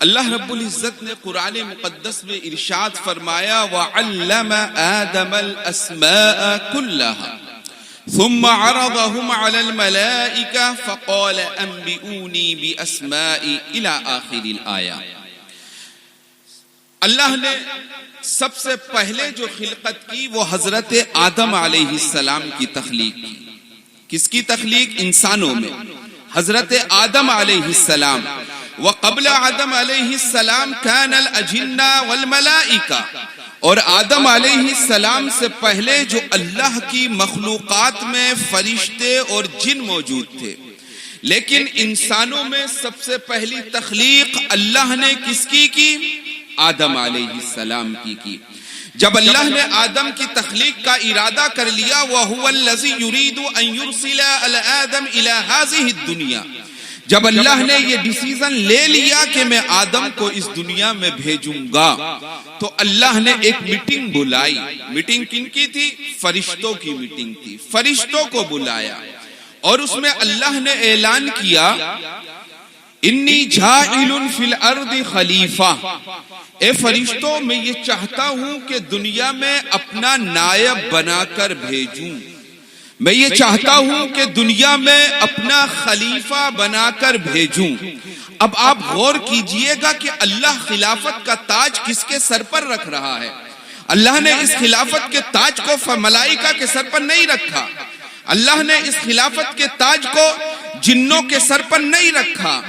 اللہ رب العزت نے قرآن مقدس میں ارشاد فرمایا وَعَلَّمَ آدَمَ الْأَسْمَاءَ كُلَّهَا ثُمَّ عَرَضَهُمْ عَلَى الْمَلَائِكَةِ فَقَالَ أَنبِئُونِي بِأَسْمَاءِ إِلَى آخِرِ الْآيَةِ۔ اللہ نے سب سے پہلے جو خلقت کی وہ حضرت آدم علیہ السلام کی تخلیق کی۔ کس کی تخلیق؟ انسانوں میں حضرت آدم علیہ السلام۔ وقبل آدم علیہ السلام كان الأجنة والملائكة، اور آدم علیہ السلام سے پہلے جو اللہ کی مخلوقات میں فرشتے اور جن موجود تھے، لیکن انسانوں میں سب سے پہلی تخلیق اللہ نے کس کی؟ آدم علیہ السلام کی۔ جب اللہ نے آدم کی تخلیق کا ارادہ کر لیا وَهُوَ الَّذِي يُرِيدُ أَن يُرْسِلَ آدَمَ إِلَى هَذِهِ الدُّنْيَا، جب اللہ نے یہ ڈیسیزن لے لیا کہ میں آدم کو اس دنیا میں بھیجوں گا، تو اللہ نے ایک میٹنگ بلائی۔ میٹنگ کن کی تھی؟ فرشتوں کی میٹنگ تھی۔ فرشتوں کو بلایا اور اس میں اللہ نے اعلان کیا انی جاعل فی الارض خلیفہ، اے فرشتوں میں یہ چاہتا ہوں کہ دنیا میں اپنا نائب بنا کر بھیجوں، میں یہ چاہتا ہوں کہ دنیا میں اپنا خلیفہ بنا کر بھیجوں۔ اب آپ غور کیجئے گا کہ اللہ خلافت کا تاج کس کے سر پر رکھ رہا ہے؟ اللہ نے اس خلافت کے تاج کو ملائکہ کے سر پر نہیں رکھا، اللہ نے اس خلافت کے تاج کو جنوں کے سر پر نہیں رکھا،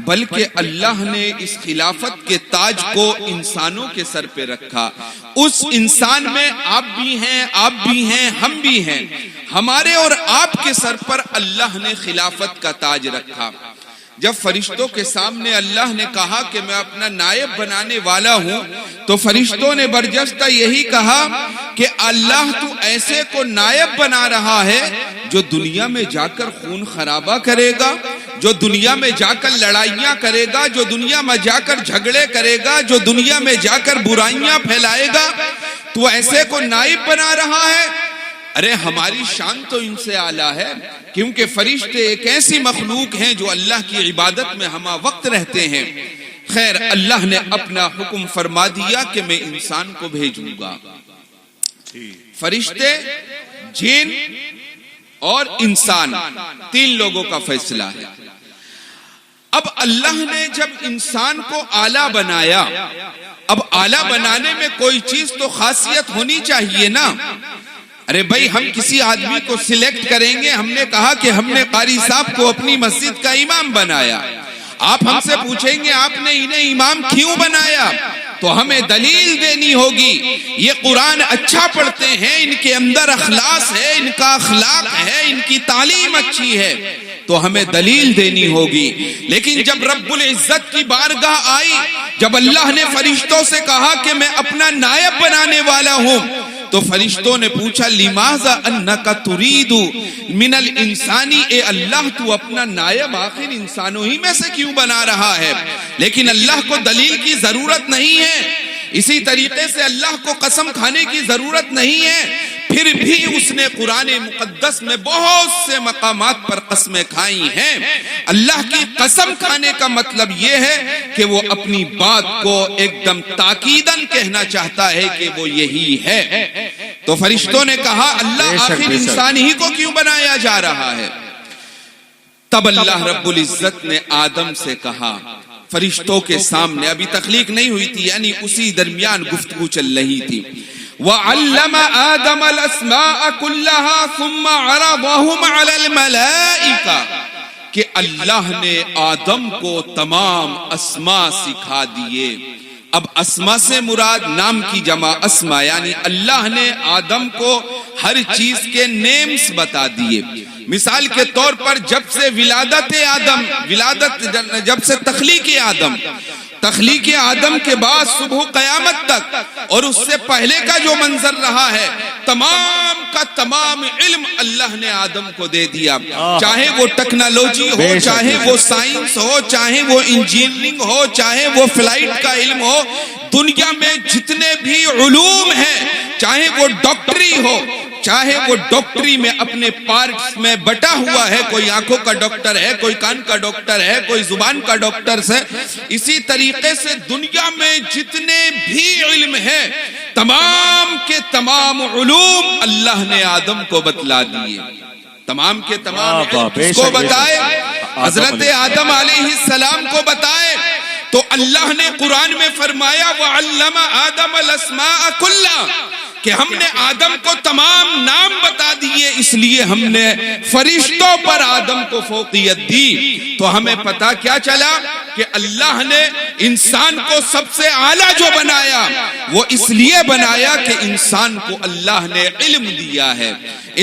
بلکہ اللہ نے اس خلافت کے تاج کو انسانوں کے سر پہ رکھا۔ اس انسان میں آپ بھی ہیں، آپ بھی ہیں، ہم بھی ہیں، ہمارے اور آپ کے سر پر اللہ نے خلافت کا تاج رکھا۔ جب فرشتوں کے سامنے اللہ نے کہا کہ میں اپنا نائب بنانے والا ہوں، تو فرشتوں نے برجستہ یہی کہا کہ اللہ تو ایسے کو نائب بنا رہا ہے جو دنیا میں جا کر خون خرابہ کرے گا، جو دنیا میں جا کر لڑائیاں کرے گا، جو دنیا میں جا کر جھگڑے کرے گا، جو دنیا میں جا کر برائیاں پھیلائے گا، تو ایسے کو نائب بنا رہا ہے۔ ارے ہماری شان تو ان سے اعلیٰ ہے، کیونکہ فرشتے ایک ایسی مخلوق ہیں جو اللہ کی عبادت میں ہمہ وقت رہتے ہیں۔ خیر، اللہ نے اپنا حکم فرما دیا کہ میں انسان کو بھیجوں گا۔ فرشتے، جن اور انسان، تین لوگوں کا فیصلہ ہے۔ اب اللہ نے جب انسان کو اعلیٰ بنایا، اب اعلیٰ بنانے میں کوئی چیز تو خاصیت ہونی چاہیے نا۔ ارے بھائی، ہم کسی آدمی کو سلیکٹ کریں گے، ہم نے کہا کہ ہم نے قاری صاحب کو اپنی مسجد کا امام بنایا، آپ ہم سے پوچھیں گے آپ نے انہیں امام کیوں بنایا؟ تو ہمیں دلیل دینی ہوگی۔ یہ قرآن اچھا پڑھتے ہیں، ان کے اندر اخلاص ہے، ان کا اخلاق ہے، ان کی تعلیم اچھی ہے، تو ہمیں دلیل دینی ہوگی۔ لیکن جب رب العزت کی بارگاہ آئی، جب اللہ نے فرشتوں سے کہا کہ میں اپنا نائب بنانے والا ہوں، تو فرشتوں نے پوچھا لماذا انک ترید من الانسانی، اے اللہ تو اپنا نائب آخر انسانوں ہی میں سے کیوں بنا رہا ہے؟ لیکن اللہ کو دلیل کی ضرورت نہیں ہے، اسی طریقے سے اللہ کو قسم کھانے کی ضرورت نہیں ہے، پھر بھی اس نے قرآن مقدس میں بہت سے مقامات پر قسمیں کھائی ہیں۔ اللہ کی قسم کھانے کا مطلب یہ ہے کہ وہ اپنی بات کو ایک دم تاکیداً کہنا چاہتا ہے کہ وہ یہی ہے۔ تو فرشتوں نے کہا اللہ آخر انسان ہی کو کیوں بنایا جا رہا ہے؟ تب اللہ رب العزت نے آدم سے کہا، فرشتوں کے سامنے، ابھی تخلیق نہیں ہوئی تھی، یعنی اسی درمیان گفتگو چل رہی تھی، وَعَلَّمَ آدَمَ الْأَسْمَاءَ كُلَّهَا ثُمَّ عَرَضَهُمْ عَلَى الْمَلَائِكَةِ، کہ اللہ نے آدم کو تمام اسماء سکھا دیے۔ اب اسماء سے مراد نام کی جمع اسماء، یعنی اللہ نے آدم کو ہر چیز کے نیمز بتا دیے۔ مثال کے طور پر جب سے جب سے تخلیق آدم کے بعد صبح قیامت تک، اور اس سے پہلے کا جو منظر رہا ہے، تمام کا تمام علم اللہ نے آدم کو دے دیا، چاہے وہ ٹیکنالوجی ہو، چاہے وہ سائنس ہو، چاہے وہ انجینئرنگ ہو، چاہے وہ فلائٹ کا علم ہو، دنیا میں جتنے بھی علوم ہیں، چاہے وہ ڈاکٹری ہو، چاہے وہ ڈاکٹری میں اپنے پارٹس میں بٹا ہوا ہے، کوئی آنکھوں کا ڈاکٹر ہے، کوئی کان کا ڈاکٹر ہے، کوئی زبان کا ڈاکٹر ہے، اسی طریقے سے دنیا میں جتنے بھی علم ہے تمام کے تمام علوم اللہ نے آدم کو بتلا دیے، تمام کے تمام علم کو بتائے، حضرت آدم علیہ السلام کو بتائے۔ تو اللہ نے قرآن میں فرمایا وَعَلَّمَ آدَمَ الْأَسْمَاءَ كُلَّهَا، کہ ہم نے آدم کو تمام نام بتا دیے، اس لیے ہم نے فرشتوں پر آدم کو فوقیت دی۔ تو ہمیں پتا کیا چلا کہ اللہ نے انسان کو سب سے اعلیٰ جو بنایا وہ اس لیے بنایا کہ انسان کو اللہ نے علم دیا ہے،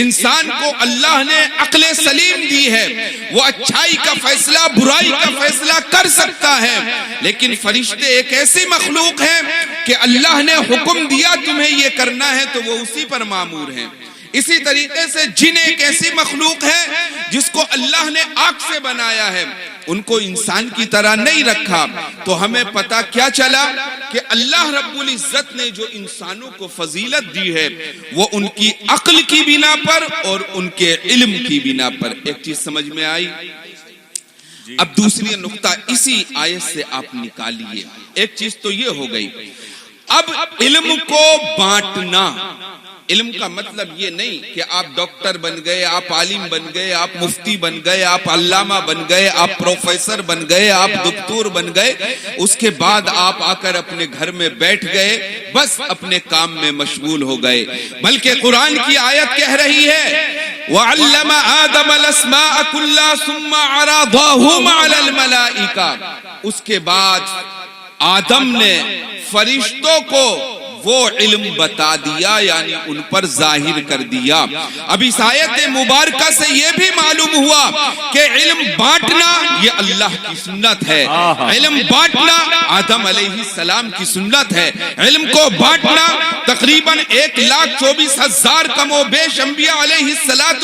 انسان کو اللہ نے عقل سلیم دی ہے، وہ اچھائی کا فیصلہ برائی کا فیصلہ کر سکتا ہے۔ لیکن فرشتے ایک ایسی مخلوق ہے کہ اللہ نے حکم دیا تمہیں یہ کرنا ہے تو وہ اسی پر مامور ہیں۔ اسی طریقے سے جن ایک ایسی مخلوق ہے جس کو اللہ نے آگ سے بنایا ہے، ان کو انسان کی طرح نہیں رکھا۔ تو ہمیں پتا کیا چلا کہ اللہ رب العزت نے جو انسانوں کو فضیلت دی ہے وہ ان کی عقل کی بنا پر اور ان کے علم کی بنا پر۔ ایک چیز سمجھ میں آئی؟ اب دوسری نقطہ اسی آیت سے آپ نکالیے۔ ایک چیز تو یہ ہو گئی، اب علم کو بانٹنا۔ علم کا مطلب یہ نہیں کہ آپ ڈاکٹر بن گئے، آپ عالم بن گئے، آپ مفتی بن گئے، آپ علامہ بن گئے، آپ پروفیسر بن گئے، آپ دکتور بن گئے، اس کے بعد آپ آ کر اپنے گھر میں بیٹھ گئے، بس اپنے کام میں مشغول ہو گئے۔ بلکہ قرآن کی آیت کہہ رہی ہے وَعَلَّمَ آدَمَ الْأَسْمَاءَ كُلَّهَا ثُمَّ عَرَضَهُمْ عَلَى الْمَلَائِكَةِ، اس کے بعد آدم نے فرشتوں کو وہ علم بتا دیا، یعنی ان پر ظاہر کر دیا۔ اب اس آیت مبارکہ سے یہ بھی معلوم ہوا کہ علم بانٹنا یہ اللہ کی سنت ہے، علم بانٹنا آدم علیہ السلام کی سنت ہے، علم کو بانٹنا تقریباً 1,24,000 کم و بیش انبیاء علیہ السلام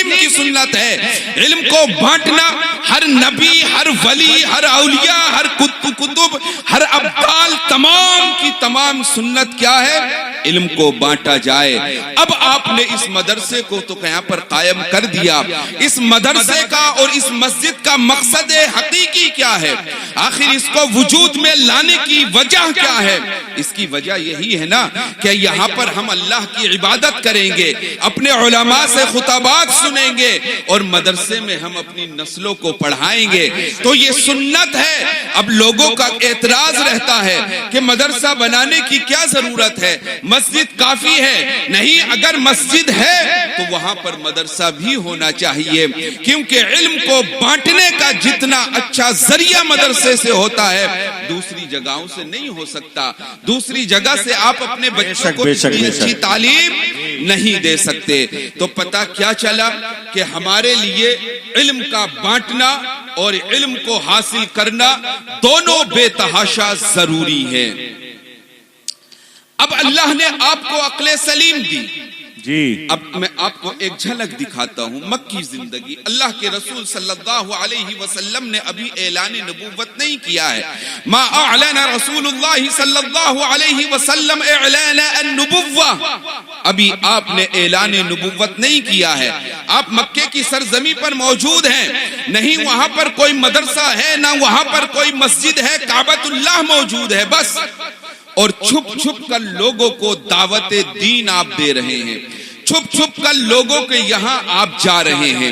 کی سنت ہے۔ علم کو بانٹنا ہر نبی، ہر ولی، ہر اولیاء، ہر کتب، ہر ابدال، تمام کی تمام سنت کیا ہے؟ علم کو بانٹا جائے۔ اب آپ نے اس مدرسے کو تو یہاں پر قائم کر دیا، اس مدرسے کا اور اس مسجد کا مقصد حقیقی کیا ہے؟ آخر اس کو وجود میں لانے کی وجہ کیا ہے؟ اس کی وجہ یہی ہے نا کہ یہاں پر ہم اللہ کی عبادت کریں گے، اپنے علماء سے خطابات سنیں گے اور مدرسے میں ہم اپنی نسلوں کو پڑھائیں گے۔ تو یہ سنت ہے۔ اب لوگوں کا اعتراض رہتا ہے کہ مدرسہ بنانے کی کیا ضرورت ہے، مسجد کافی ہے۔ نہیں، اگر مسجد ہے تو وہاں پر مدرسہ بھی ہونا چاہیے، کیونکہ علم کو بانٹنے کا جتنا اچھا ذریعہ مدرسے سے ہوتا ہے دوسری جگہوں سے نہیں ہو سکتا۔ دوسری جگہ سے آپ اپنے بچوں کو اتنی اچھی تعلیم نہیں دے سکتے۔ تو پتہ کیا چلا کہ ہمارے لیے علم کا بانٹنا اور علم کو حاصل کرنا دونوں بے تحاشا ضروری ہے۔ اب اللہ نے آپ کو عقل سلیم دی جی۔ اب میں آپ کو ایک جھلک دکھاتا ہوں مکی زندگی۔ اللہ کے رسول صلی اللہ علیہ وسلم نے ابھی اعلان نبوت نہیں کیا ہے۔ ما اعلن رسول اللہ صلی اللہ علیہ وسلم اعلان النبوہ، ابھی آپ نے اعلان نبوت نہیں کیا ہے۔ آپ مکے کی سرزمین پر موجود ہیں، نہیں وہاں پر کوئی مدرسہ ہے، نہ وہاں پر کوئی مسجد ہے، کعبۃ اللہ موجود ہے بس، اور چھپ چھپ کر لوگوں کو دعوت دین آپ دے رہے ہیں، چھپ چھپ کر لوگوں کے یہاں آپ جا رہے ہیں۔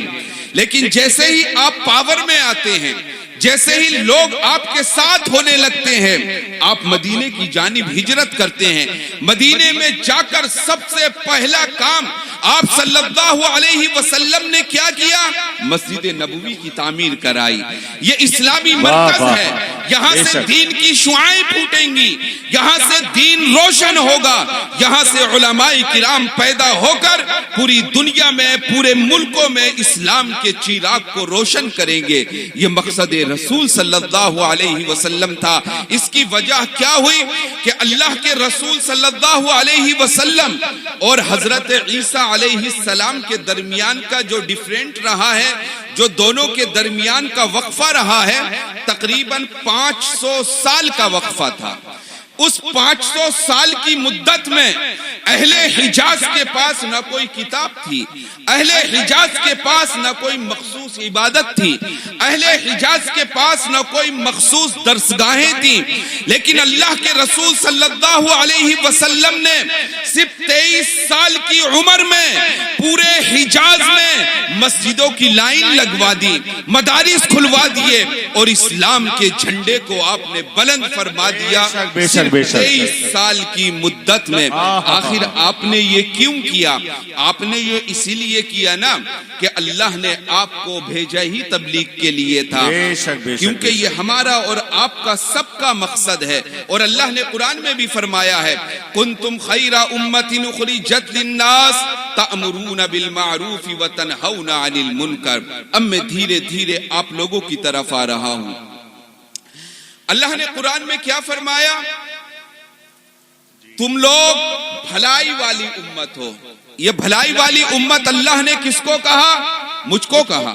لیکن جیسے ہی آپ پاور میں آتے ہیں، جیسے ہی لوگ آپ کے ساتھ ہونے لگتے ہیں، آپ مدینے کی جانب ہجرت کرتے ہیں۔ مدینے میں جا کر سب سے پہلا کام آپ صلی اللہ علیہ وسلم نے کیا کیا؟ مسجد نبوی کی تعمیر کرائی۔ یہ اسلامی مرکز ہے، یہاں سے دین کی شعائیں پھوٹیں گی، یہاں سے دین روشن ہوگا، یہاں سے علماء کرام پیدا ہو کر پوری دنیا میں، پورے ملکوں میں اسلام کے چراغ کو روشن کریں گے۔ یہ مقصد رسول صلی اللہ علیہ وسلم تھا۔ اس کی وجہ کیا ہوئی کہ اللہ کے رسول صلی اللہ علیہ وسلم اور حضرت عیسیٰ علیہ السلام کے درمیان کا جو ڈیفرنٹ رہا ہے، جو دونوں کے درمیان کا وقفہ رہا ہے، تقریباً 500 سال کا وقفہ تھا۔ اس 500 سال کی مدت میں اہل حجاز کے پاس نہ کوئی کتاب تھی، اہل حجاز کے پاس نہ کوئی مخصوص عبادت تھی، اہل حجاز کے پاس نہ کوئی مخصوص درسگاہیں تھیں، لیکن اللہ کے رسول صلی اللہ علیہ وسلم نے صرف 23 سال کی عمر میں پورے حجاز میں مسجدوں کی لائن لگوا دی، مدارس کھلوا دیے اور اسلام کے جھنڈے کو آپ نے بلند فرما دیا 23 سال کی مدت میں۔ آخر آپ نے یہ کیوں کیا؟ آپ نے یہ اسی لیے کیا نا کہ اللہ نے آپ کو بھیجا ہی تبلیغ کے لیے تھا، کیونکہ یہ ہمارا اور آپ کا سب کا مقصد ہے۔ اور اللہ نے قرآن میں بھی فرمایا ہے کنتم خیر امۃ اخرجت للناس تأمرون بالمعروف وتنہون عن المنکر۔ اب میں دھیرے دھیرے آپ لوگوں کی طرف آ رہا ہوں۔ اللہ نے قرآن میں کیا فرمایا؟ تم لوگ بھلائی والی امت ہو۔ یہ بھلائی والی امت اللہ نے کس کو کہا؟ مجھ کو کہا،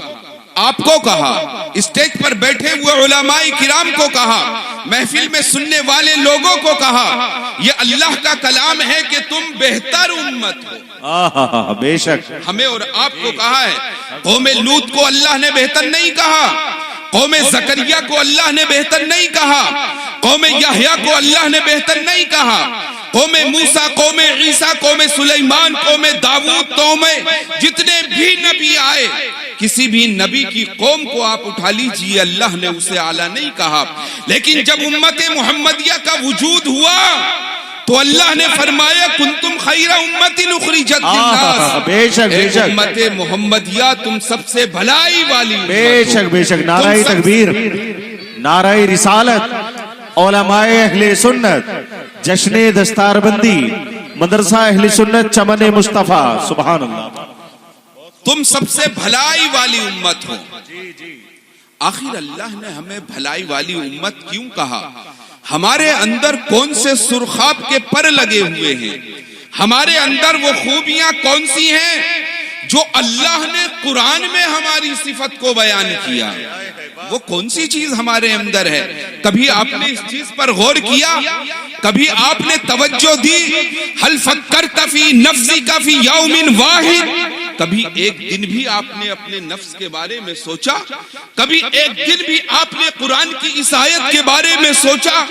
آپ کو کہا، اسٹیج پر بیٹھے ہوئے علماء کرام کو کہا، محفل میں سننے والے لوگوں کو کہا۔ یہ اللہ کا کلام ہے کہ تم بہتر امت ہو۔ بے شک ہمیں اور آپ کو کہا ہے۔ قوم لوط کو اللہ نے بہتر نہیں کہا، قوم زکریا کو اللہ نے بہتر نہیں کہا، قوم یحییٰ کو اللہ نے بہتر نہیں کہا، قوم موسیٰ، قوم عیسیٰ، قوم سلیمان، قوم داؤد، قوم جتنے بھی نبی آئے، کسی بھی نبی کی قوم کو آپ اٹھا لیجئے، اللہ نے اسے اعلیٰ نہیں کہا۔ لیکن جب امت محمدیہ کا وجود ہوا تو اللہ نے فرمایا کنتم خیر امت اخرجت للناس۔ بے شک بے شک امت محمدیہ تم سب سے بھلائی والی بے شک بے شک۔ نعرہ تکبیر، نعرہ رسالت، علماء اہل سنت، جشن دستار بندی، مدرسہ اہل سنت چمن مصطفیٰ، سبحان اللہ۔ تم سب سے بھلائی والی امت ہو۔ آخر اللہ نے ہمیں بھلائی والی امت کیوں کہا؟ ہمارے اندر کون سے سرخاب کے پر لگے ہوئے ہیں؟ ہمارے اندر وہ خوبیاں کون سی ہیں جو اللہ نے قرآن میں ہماری صفت کو بیان کیا؟ وہ کون سی چیز ہمارے اندر ہے؟ کبھی آپ نے اس چیز پر غور کیا؟ کبھی آپ نے توجہ دی؟ هل فکرت فی نفسک فی یوم واحد؟ کبھی ایک دن بھی آپ نے اپنے نفس کے بارے میں سوچا؟ کبھی ایک دن بھی آپ نے قرآن کی اس آیت کے بارے میں سوچا؟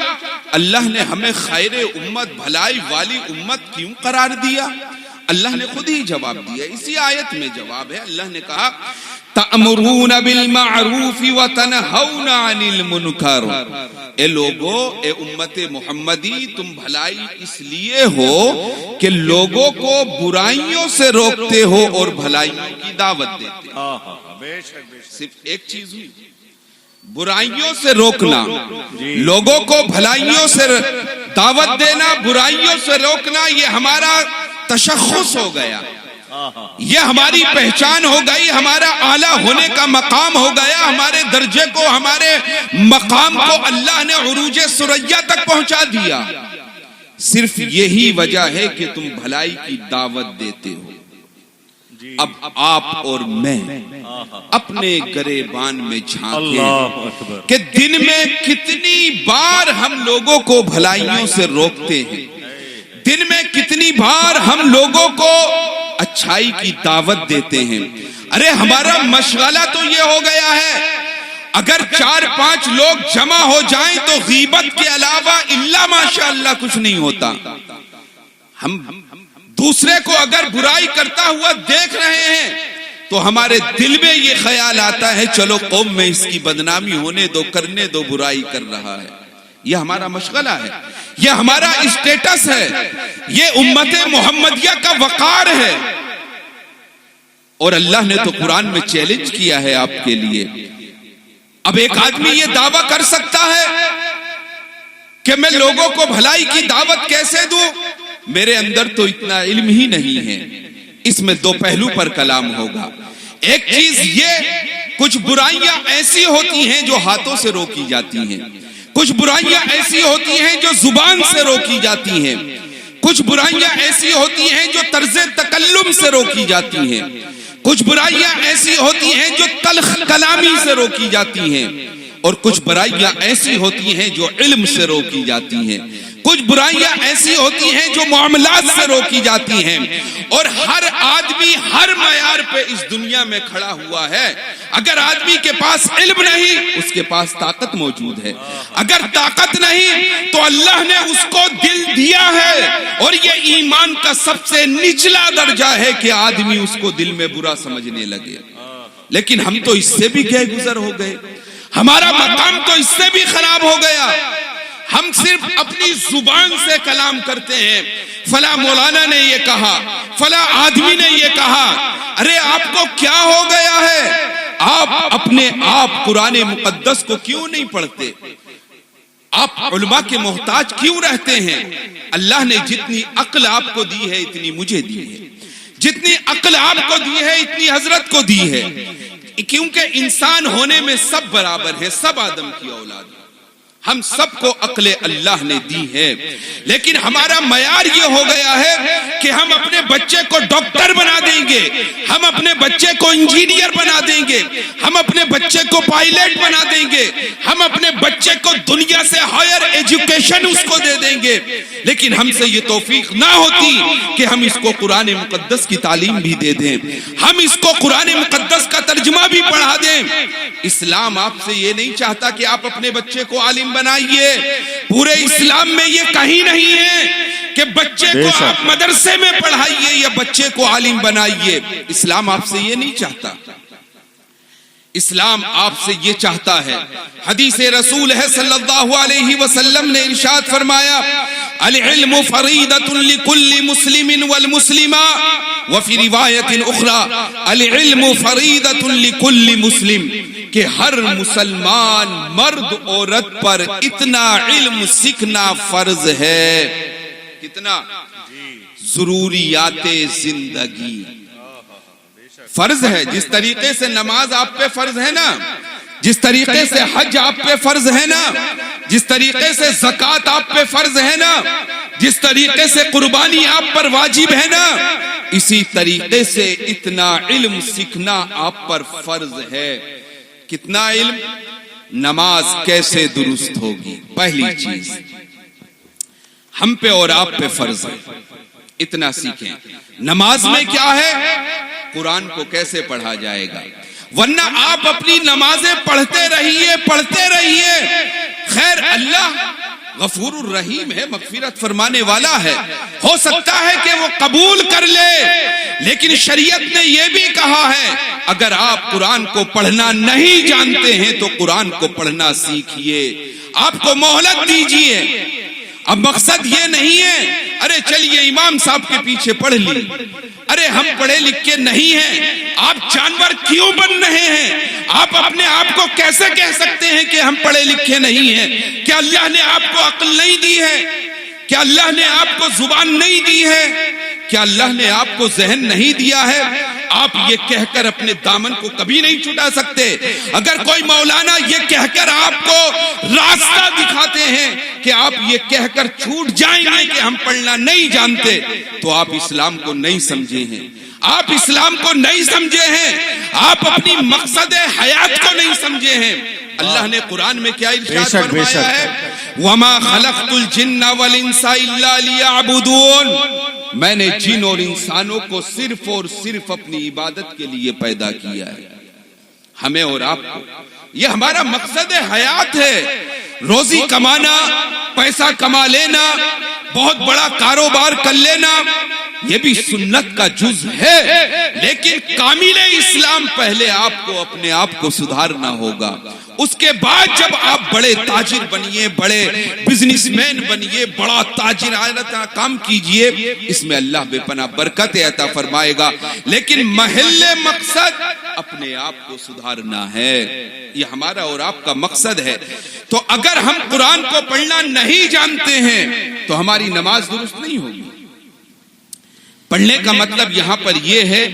اللہ نے ہمیں خیر امت، بھلائی والی امت کیوں قرار دیا؟ اللہ نے خود ہی جواب دیا، اسی آیت میں جواب ہے۔ اللہ نے کہا تأمرون بالمعروف وتنہون عن المنکر۔ اے لوگو، اے امت محمدی، تم بھلائی اس لیے ہو کہ لوگوں کو برائیوں سے روکتے ہو اور بھلائیوں کی دعوت دیتے ہو۔ صرف ایک چیز ہوئی، برائیوں سے روکنا، لوگوں کو بھلائیوں سے دعوت دینا، برائیوں سے روکنا، یہ ہمارا تشخص ہو گیا، یہ ہماری پہچان ہو گئی، ہمارا اعلیٰ ہونے کا مقام ہو گیا، ہمارے درجے کو، ہمارے مقام کو اللہ نے عروج ثریا تک پہنچا دیا۔ صرف یہی وجہ ہے کہ تم بھلائی کی دعوت دیتے ہو۔ اب آپ اور میں اپنے گریبان میں جھانکیں کہ دن میں کتنی بار ہم لوگوں کو بھلائیوں سے روکتے ہیں، دن میں کتنی بار ہم لوگوں کو اچھائی کی دعوت دیتے ہیں۔ ارے ہمارا مشغلہ تو یہ ہو گیا ہے، اگر 4-5 لوگ جمع ہو جائیں تو غیبت کے علاوہ الا ماشاءاللہ کچھ نہیں ہوتا۔ ہم دوسرے کو اگر برائی کرتا ہوا دیکھ رہے ہیں تو ہمارے دل میں یہ خیال آتا ہے چلو قوم میں اس کی بدنامی ہونے دو، کرنے دو، برائی کر رہا ہے۔ یہ ہمارا مشغلہ ہے، یہ ہمارا اسٹیٹس ہے، یہ امت محمدیہ کا وقار ہے۔ اور اللہ نے تو قرآن میں چیلنج کیا ہے آپ کے لیے۔ اب ایک آدمی یہ دعویٰ کر سکتا ہے کہ میں لوگوں کو بھلائی کی دعوت کیسے دوں؟ میرے اندر تو اتنا علم ہی نہیں ہے۔ اس میں 2 پہلو پر کلام ہوگا۔ ایک چیز یہ، کچھ برائیاں ایسی ہوتی ہیں جو ہاتھوں سے روکی جاتی ہیں، کچھ برائیاں ایسی ہوتی ہیں جو زبان سے روکی جاتی ہیں، کچھ برائیاں ایسی ہوتی ہیں جو طرز تکلم سے روکی جاتی ہیں، کچھ برائیاں ایسی ہوتی ہیں جو تلخ کلامی سے روکی جاتی ہیں، اور کچھ برائیاں ایسی ہوتی ہیں جو علم سے روکی جاتی ہیں۔ کچھ برائیاں ایسی ہوتی ہیں جو معاملات سے روکی جاتی ہیں، اور ہر آدمی ہر معیار پہ اس دنیا میں کھڑا ہوا ہے۔ اگر آدمی کے پاس علم نہیں، اس کے پاس طاقت موجود ہے، اگر طاقت نہیں تو اللہ نے اس کو دل دیا ہے، اور یہ ایمان کا سب سے نچلا درجہ ہے کہ آدمی اس کو دل میں برا سمجھنے لگے۔ لیکن ہم تو اس سے بھی گئے گزر ہو گئے، ہمارا مقام تو اس سے بھی خراب ہو گیا۔ ہم صرف اپنی زبان سے کلام کرتے ہیں، فلاں مولانا نے یہ کہا، فلاں آدمی نے یہ کہا۔ ارے آپ کو کیا ہو گیا ہے؟ آپ اپنے آپ قرآن مقدس کو کیوں نہیں پڑھتے؟ آپ علماء کے محتاج کیوں رہتے ہیں؟ اللہ نے جتنی عقل آپ کو دی ہے اتنی مجھے دی ہے، جتنی عقل آپ کو دی ہے اتنی حضرت کو دی ہے، کیونکہ انسان ہونے میں سب برابر ہیں، سب آدم کی اولاد ہیں، ہم سب کو عقل اللہ نے دی ہے۔ لیکن ہمارا معیار یہ ہو گیا ہے کہ ہم اپنے بچے کو ڈاکٹر بنا دیں گے، ہم اپنے بچے کو انجینئر بنا دیں گے، ہم اپنے بچے کو پائلٹ بنا دیں گے، ہم اپنے بچے کو دنیا سے ہائر ایجوکیشن اس کو دے دیں گے۔ لیکن ہم سے یہ توفیق نہ ہوتی کہ ہم اس کو قرآن مقدس کی تعلیم بھی دے دیں، ہم اس کو قرآن مقدس کا ترجمہ بھی پڑھا دیں۔ اسلام آپ سے یہ نہیں چاہتا کہ آپ اپنے بچے کو عالم بنائیے، پورے اسلام میں یہ کہیں نہیں ہے کہ بچے کو آپ مدرسے میں پڑھائیے یا بچے کو عالم بنائیے۔ اسلام آپ سے یہ نہیں چاہتا، اسلام آپ سے یہ چاہتا ہے، حدیث رسول ہے صلی اللہ علیہ وسلم نے ارشاد فرمایا، العلم فریضۃ لکل مسلم والمسلمہ، وفی روایت اخری العلم فریضۃ لکل مسلم، کہ ہر مسلمان مرد عورت پر اتنا علم سیکھنا فرض ہے۔ کتنا؟ ضروریات زندگی فرض ہے۔ جس طریقے سے نماز آپ پہ فرض ہے نا، جس طریقے سے حج آپ پہ فرض ہے نا، جس طریقے سے زکوٰۃ آپ پہ فرض ہے نا، جس طریقے سے قربانی آپ پر واجب ہے نا، اسی طریقے سے اتنا علم سیکھنا آپ پر فرض ہے۔ کتنا علم؟ نماز کیسے درست ہوگی، پہلی چیز ہم پہ اور آپ پہ فرض ہے، اتنا سیکھیں۔ نماز میں کیا ہے؟ قرآن کو کیسے پڑھا جائے گا، ورنہ آپ اپنی نمازیں پڑھتے رہیے۔ خیر اللہ غفور الرحیم ہے، مغفرت فرمانے والا ہے، ہو سکتا ہے کہ وہ قبول کر لے، لیکن شریعت نے یہ بھی کہا ہے اگر آپ قرآن کو پڑھنا نہیں جانتے ہیں تو قرآن کو پڑھنا سیکھیے، آپ کو مہلت دیجیے۔ اب مقصد یہ نہیں ہے ارے چلیے امام صاحب کے پیچھے پڑھ لی، ارے ہم پڑھے لکھے نہیں ہیں، آپ جانور کیوں بن رہے ہیں؟ آپ اپنے آپ کو کیسے کہہ سکتے ہیں کہ ہم پڑھے لکھے نہیں ہیں؟ کیا اللہ نے آپ کو عقل نہیں دی ہے؟ کیا اللہ نے آپ کو زبان نہیں دی ہے؟ کیا اللہ نے آپ کو ذہن نہیں دیا ہے؟ آپ یہ کہہ کر اپنے دامن کو کبھی نہیں چھٹا سکتے۔ اگر کوئی مولانا یہ کہہ کر آپ کو راستہ دکھاتے ہیں کہ آپ یہ کہہ کر چھوٹ جائیں گے کہ ہم پڑھنا نہیں جانتے، تو آپ اسلام کو نہیں سمجھے ہیں، آپ اسلام کو نہیں سمجھے ہیں، آپ اپنی مقصد حیات کو نہیں سمجھے ہیں۔ اللہ نے قرآن میں کیا ارشاد فرمایا ہے؟ وَمَا خَلَقْتُ الْجِنَّ وَالْإِنسَ إِلَّا لِيَعْبُدُونَ، میں نے جن اور انسانوں کو صرف اور صرف اپنی عبادت کے لیے پیدا کیا ہے۔ ہمیں اور آپ کو یہ ہمارا مقصد حیات ہے، روزی کمانا، پیسہ کما لینا، بہت بڑا کاروبار کر لینا، یہ بھی سنت کا جز ہے، لیکن کامل اسلام پہلے آپ کو اپنے آپ کو سدھارنا ہوگا۔ اس کے بعد جب آپ بڑے تاجر بنیے، بڑے بزنس مین بنیے، بڑا تاجرانہ کام کیجئے، اس میں اللہ بے پناہ برکت عطا فرمائے گا، لیکن محل مقصد اپنے آپ کو سدھارنا ہے، یہ ہمارا اور آپ کا مقصد ہے۔ تو اگر ہم قرآن کو پڑھنا نہیں جانتے ہیں تو ہماری نماز درست نہیں ہوگی۔ پڑھنے کا مطلب یہاں پر یہ ہے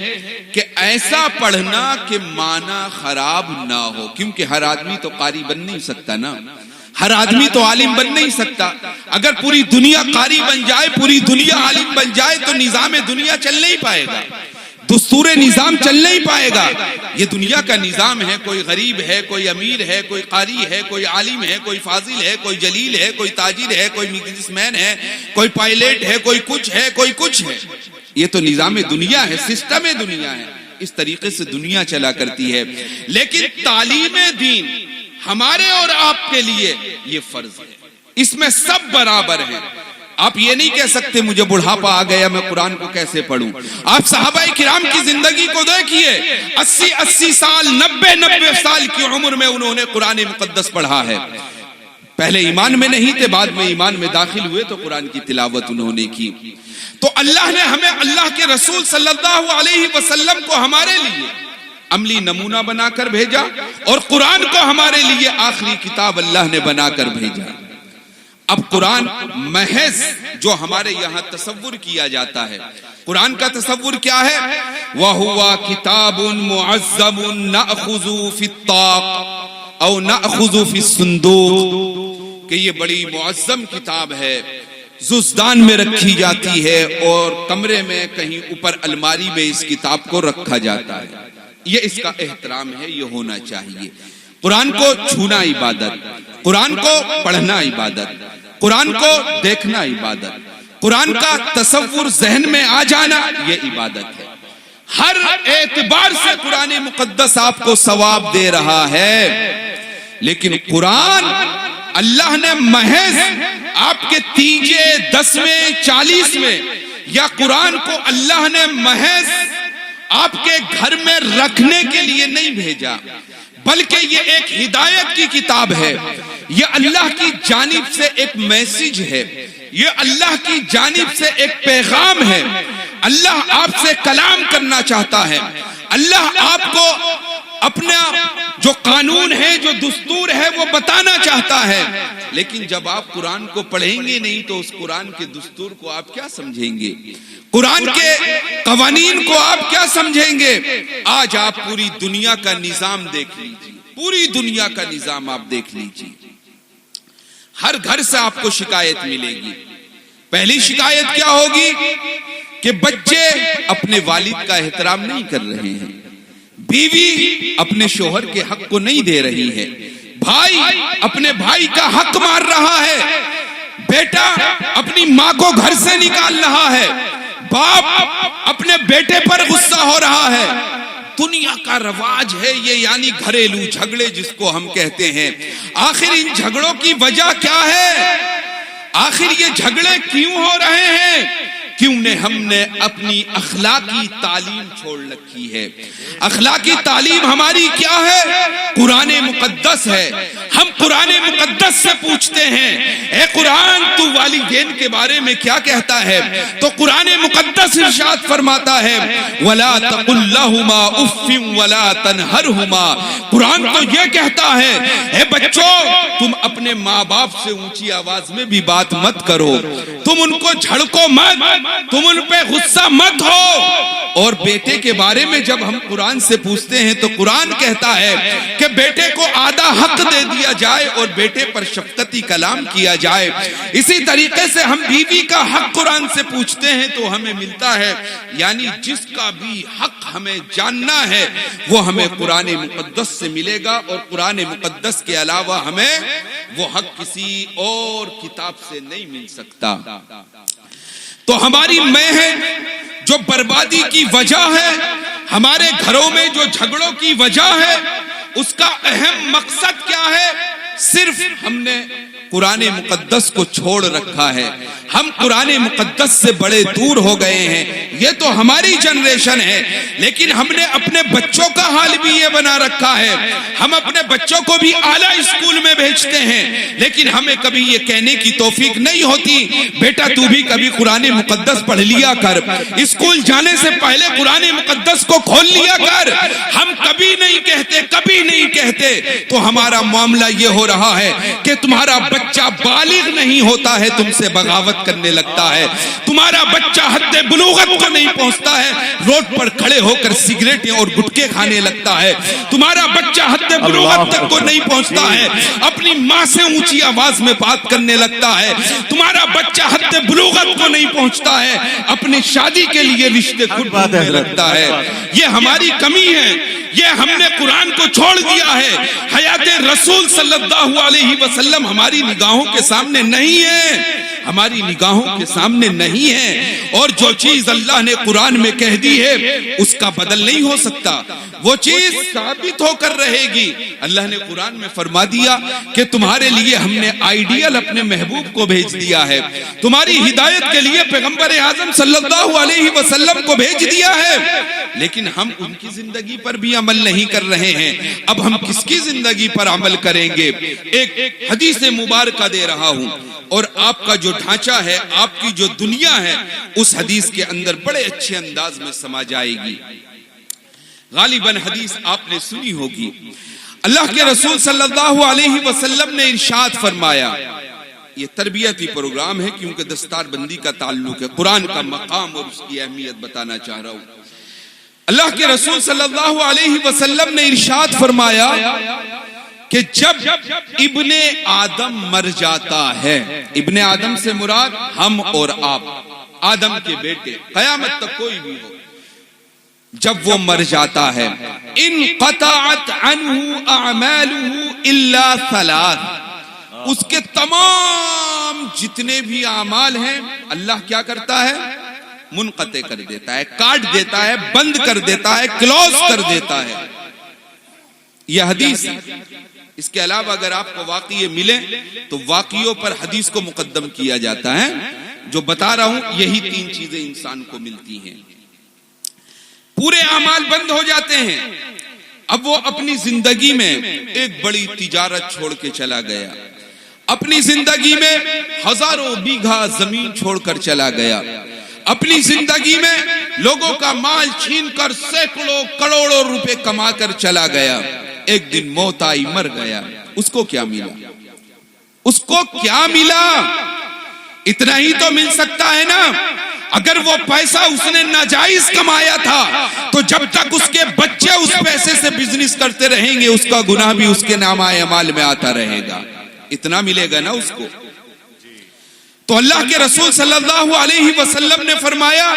کہ ایسا پڑھنا کہ معنی خراب نہ ہو، کیونکہ ہر آدمی تو قاری بن نہیں سکتا نا، ہر آدمی تو عالم بن نہیں سکتا۔ اگر پوری دنیا قاری بن جائے، پوری دنیا عالم بن جائے تو نظام دنیا چل نہیں پائے گا، دستور نظام چل نہیں پائے گا. یہ دنیا کا نظام ہے. کوئی غریب ہے, کوئی امیر ہے, کوئی قاری ہے, کوئی عالم ہے, کوئی فاضل ہے, کوئی جلیل ہے, کوئی تاجر ہے, کوئی بزنس مین ہے, کوئی پائلٹ ہے, کوئی کچھ ہے, کوئی کچھ ہے. یہ تو نظام دنیا ہے, سسٹم دنیا ہے. اس طریقے سے دنیا چلا کرتی ہے. لیکن تعلیم دین ہمارے اور آپ کے لیے یہ فرض ہے. اس میں سب برابر ہیں. آپ یہ نہیں کہہ سکتے مجھے بڑھاپا آ گیا میں قرآن کو کیسے پڑھوں. آپ صحابہ کرام کی زندگی کو دیکھیے, 80 سال 90 سال کی عمر میں انہوں نے قرآن مقدس پڑھا ہے. پہلے ایمان میں نہیں تھے, بعد میں ایمان میں داخل ہوئے تو قرآن کی تلاوت انہوں نے کی. تو اللہ نے ہمیں اللہ کے رسول صلی اللہ علیہ وسلم کو ہمارے لیے عملی نمونہ بنا کر بھیجا, اور قرآن کو ہمارے لیے آخری کتاب اللہ نے بنا کر بھیجا. اب قرآن محض جو ہمارے یہاں تصور کیا جاتا ہے, قرآن کا تصور کیا ہے؟ وَهُوَ كِتَابٌ مُعَزَّمٌ نَأْخُذُ فِي الطَّاقِ او نَأْخُذُ فِي الصُّندُوقِ, کہ یہ بڑی معظم کتاب ہے, ززدان میں رکھی جاتی ہے اور کمرے میں کہیں اوپر الماری میں اس کتاب کو رکھا جاتا ہے. یہ اس کا احترام ہے, یہ ہونا چاہیے. قرآن کو چھونا عبادت, قرآن کو پڑھنا عبادت, قرآن کو دیکھنا عبادت, قرآن کا تصور ذہن میں آ جانا یہ عبادت ہے. ہر اعتبار سے قرآن مقدس آپ کو ثواب دے رہا ہے. لیکن قرآن اللہ نے محض آپ کے 3 10 40 میں, یا قرآن کو اللہ نے محض آپ کے گھر میں رکھنے کے لیے نہیں بھیجا, بلکہ یہ ایک ہدایت کی کتاب ہے. یہ اللہ کی جانب سے ایک میسج ہے, یہ اللہ کی جانب سے ایک پیغام ہے. اللہ آپ سے کلام کرنا چاہتا ہے. اللہ آپ کو اپنا جو قانون ہے, جو دستور ہے, وہ بتانا چاہتا ہے. لیکن جب آپ قرآن کو پڑھیں گے نہیں تو اس قرآن کے دستور کو آپ کیا سمجھیں گے, قرآن کے قوانین کو آپ کیا سمجھیں گے؟ آج آپ پوری دنیا کا نظام دیکھ لیجیے, پوری دنیا کا نظام آپ دیکھ لیجیے. ہر گھر سے آپ کو شکایت ملے گی. پہلی شکایت کیا ہوگی کہ بچے اپنے والد کا احترام نہیں کر رہے ہیں, بیوی اپنے شوہر کے حق کو نہیں دے رہی ہے, بھائی اپنے بھائی کا حق مار رہا ہے, بیٹا اپنی ماں کو گھر سے نکال رہا ہے, باپ اپنے بیٹے پر غصہ ہو رہا ہے. دنیا کا رواج ہے یہ, یعنی گھریلو جھگڑے جس کو ہم کہتے ہیں. آخر ان جھگڑوں کی وجہ کیا ہے؟ آخر یہ جھگڑے کیوں ہو رہے ہیں؟ کیوں نے ہم نے اپنی اخلاقی تعلیم چھوڑ رکھی ہے. اخلاقی تعلیم ہماری کیا ہے؟ قرآن مقدس ہے. ہم قرآن مقدس سے پوچھتے ہیں, اے قرآن تو والدین کے بارے میں کیا کہتا ہے؟ تو قرآن مقدس ارشاد فرماتا ہے وَلَا تَقُلْ لَهُمَا أُفٍّ وَلَا تَنْهَرْهُمَا. قرآن تو یہ کہتا ہے اے بچوں تم اپنے ماں باپ سے اونچی آواز میں بھی بات مت کرو, تم ان کو جھڑکو مت, تم ان پہ غصہ مت ہو. اور بیٹے کے بارے میں جب ہم قرآن سے پوچھتے ہیں تو قرآن کہتا ہے کہ بیٹے کو آدھا حق دے دیا جائے اور بیٹے پر شفقتی کلام کیا جائے. اسی طریقے سے ہم بیوی کا حق قرآن سے پوچھتے ہیں تو ہمیں ملتا ہے, یعنی جس کا بھی حق ہمیں جاننا ہے وہ ہمیں قرآن مقدس سے ملے گا, اور قرآن مقدس کے علاوہ ہمیں وہ حق کسی اور کتاب سے نہیں مل سکتا. تو ہماری میں ہے جو بربادی کی وجہ ہے, ہمارے گھروں میں جو جھگڑوں کی وجہ ہے, اس کا اہم مقصد کیا ہے؟ صرف ہم نے قرآن مقدس کو چھوڑ رکھا ہے. ہم قرآن مقدس سے بڑے دور ہو گئے ہیں. یہ تو ہماری جنریشن ہے, لیکن ہم نے اپنے بچوں کا حال بھی یہ بنا رکھا ہے. ہم اپنے بچوں کو بھی اعلیٰ اسکول میں بھیجتے ہیں, لیکن ہمیں کبھی یہ کہنے کی توفیق نہیں ہوتی بیٹا تو بھی کبھی قرآن مقدس پڑھ لیا کر, اسکول جانے سے پہلے قرآن مقدس کو کھول لیا کر. ہم کبھی نہیں کہتے, کبھی نہیں کہتے. تو ہمارا معاملہ یہ ہو رہا ہے کہ تمہارا بچہ بالغ نہیں ہوتا ہے تم سے بغاوت کرنے لگتا ہے, تمہارا بچہ حد بلوغت کو نہیں پہنچتا ہے روڈ پر کھڑے ہو کر سگریٹیں اور گٹکے کھانے لگتا ہے, تمہارا بچہ حد بلوغت تک کو نہیں پہنچتا ہے اپنے اپنی ماں سے اونچی آواز میں بات کرنے لگتا ہے، تمہارا بچہ حد بلوغت کو نہیں پہنچتا ہے، اپنی شادی کے لیے رشتے خود ڈھونڈنے لگتا ہے. یہ ہماری کمی ہے، یہ ہم نے قرآن کو چھوڑ دیا ہے. حیات رسول صلی اللہ علیہ وسلم ہماری نگاہوں کے سامنے نہیں ہے، ہماری نگاہوں کے سامنے نہیں ہے. اور جو چیز اللہ نے قرآن میں کہہ دی ہے اس کا بدل نہیں ہو سکتا، وہ چیز ثابت ہو کر رہے گی. اللہ نے قرآن میں فرما دیا کہ تمہارے لیے ہم نے آئیڈیل اپنے محبوب کو بھیج دیا ہے، تمہاری ہدایت کے لیے پیغمبر اعظم صلی اللہ علیہ وسلم کو بھیج دیا ہے، لیکن ہم ان کی زندگی پر بھی عمل نہیں کر رہے ہیں. اب ہم کس کی زندگی پر عمل کریں گے؟ ایک حدیث مبارکہ دے رہا ہوں، اور آپ کا جو ڈھانچہ ہے، آپ کی جو دنیا ہے، اس حدیث کے اندر بڑے اچھے انداز میں سما جائے گی. غالباً حدیث آپ نے سنی ہوگی. اللہ کے رسول صلی اللہ علیہ وسلم نے ارشاد فرمایا، یہ تربیتی پروگرام ہے کیونکہ دستار بندی کا تعلق ہے، قرآن کا مقام اور اس کی اہمیت بتانا چاہ رہا ہوں. اللہ کے رسول صلی اللہ علیہ وسلم نے ارشاد فرمایا کہ جب ابن آدم مر جاتا ہے، ابن آدم سے مراد ہم اور آپ، آدم کے بیٹے، قیامت تک کوئی بھی ہو، جب وہ مر جاتا ہے، انقطعت عنہ اعمالہ الا ثلاث، اس کے تمام جتنے بھی اعمال ہیں اللہ کیا کرتا ہے؟ منقطع کر دیتا ہے، کاٹ دیتا ہے، بند کر دیتا ہے، کلوز کر دیتا ہے. یہ حدیث ہے. اس کے علاوہ اگر آپ کو واقعے ملے تو واقعوں پر حدیث کو مقدم کیا جاتا ہے. جو بتا رہا ہوں یہی تین چیزیں انسان کو ملتی ہیں. پورے اعمال بند ہو جاتے ہیں. اب وہ اپنی زندگی میں ایک بڑی تجارت چھوڑ کے چلا گیا، اپنی زندگی میں ہزاروں بیگھا زمین چھوڑ کر چلا گیا، اپنی زندگی میں لوگوں کا مال چھین کر سینکڑوں کروڑوں روپے کما کر چلا گیا. ایک دن موت آئی، مر گیا. اس کو کیا ملا؟ اس کو کیا ملا؟ اتنا ہی تو مل سکتا ہے نا. اگر وہ پیسہ اس نے ناجائز کمایا تھا تو جب تک اس کے بچے اس پیسے سے بزنس کرتے رہیں گے اس کا گناہ بھی اس کے نامہ اعمال میں آتا رہے گا. اتنا ملے گا نا اس کو. تو اللہ کے رسول صلی اللہ علیہ وسلم نے فرمایا